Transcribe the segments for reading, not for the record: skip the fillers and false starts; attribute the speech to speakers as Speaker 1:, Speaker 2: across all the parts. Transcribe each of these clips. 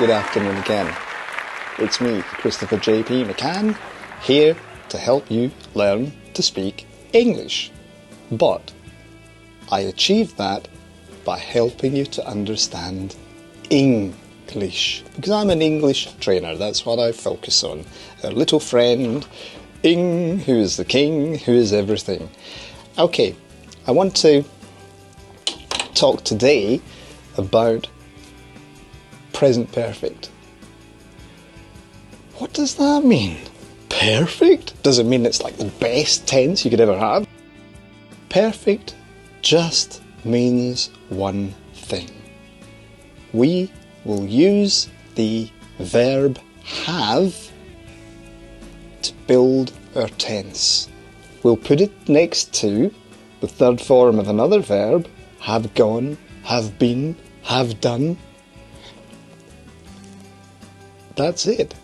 Speaker 1: good afternoon again. It's me, Christopher J.P. McCann, here to help you learn to speak English. But I achieved that by helping you to understand English. Because I'm an English trainer, that's what I focus on. Our little friend, Ing, who is the king, who is everything. Okay, I want to talk today about present perfect. What does that mean? Perfect? Does it mean it's like the best tense you could ever have? Perfect just means one thing. We will use the verb have to build our tense. We'll put it next to the third form of another verb, have gone, have been, have done. That's it.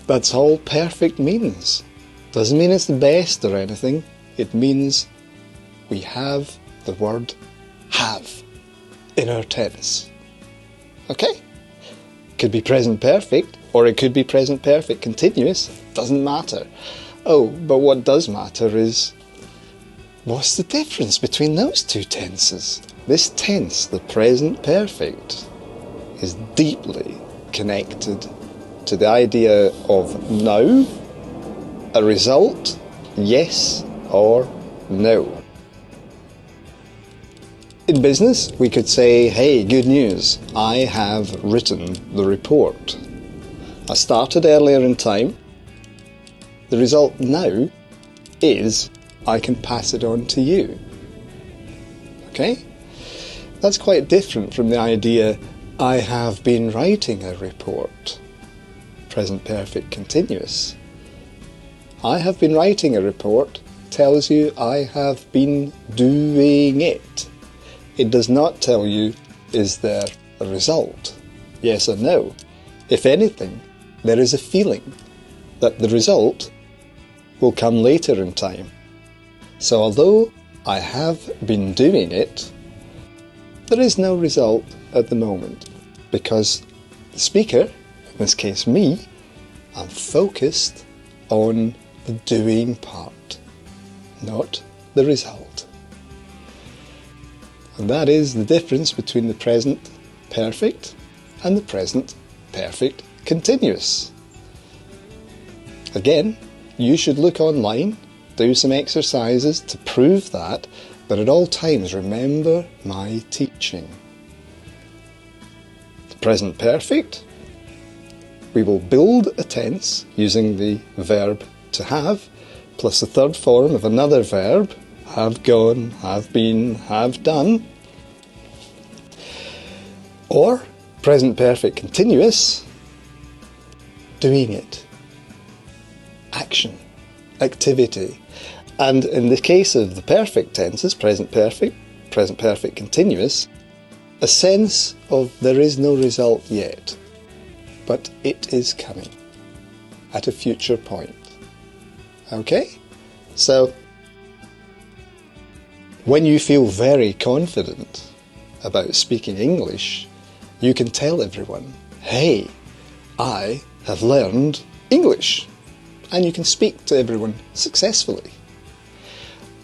Speaker 1: That's all perfect means. Doesn't mean it's the best or anything. It means we have the word have in our tense. Okay? Could be present perfect or it could be present perfect continuous. Doesn't matter. Oh, but what does matter is what's the difference between those two tenses? This tense, the present perfect, is deeply connected to the idea of now, a result, yes or no. In business, we could say, hey, good news, I have written the report. I started earlier in time. The result now is I can pass it on to you. Okay? That's quite different from the idea, I have been writing a report. Present perfect continuous. I have been writing a report tells you I have been doing it. It does not tell you, is there a result? Yes or no. If anything, there is a feeling that the result will come later in time. So although I have been doing it, there is no result at the moment because the speaker, in this case me, I'm focused on the doing part, not the result. And that is the difference between the present perfect and the present perfect continuous. Again, you should look online, do some exercises to prove that, but at all times remember my teaching. The present perfect, we will build a tense using the verb to have, plus the third form of another verb, have gone, have been, have done. Or present perfect continuous, doing it. Action, activity. And in the case of the perfect tenses, present perfect continuous, a sense of there is no result yet, but it is coming at a future point. Okay? So, when you feel very confident about speaking English, you can tell everyone, hey, I have learned English. And you can speak to everyone successfully.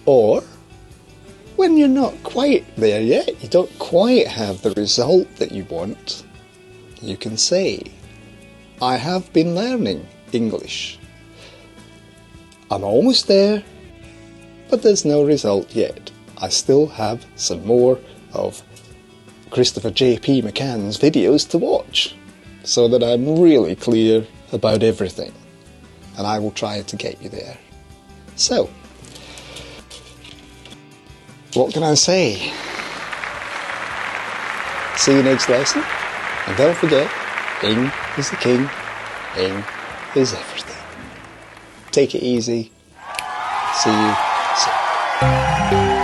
Speaker 1: Or, when you're not quite there yet, you don't quite have the result that you want, you can say, I have been learning English. I'm almost there, but there's no result yet. I still have some more of Christopher J.P. McCann's videos to watch, so that I'm really clear about everything. And I will try to get you there. So, what can I say? See you next lesson. And don't forget, Ing is the king, Ing is everything. Take it easy. See you soon.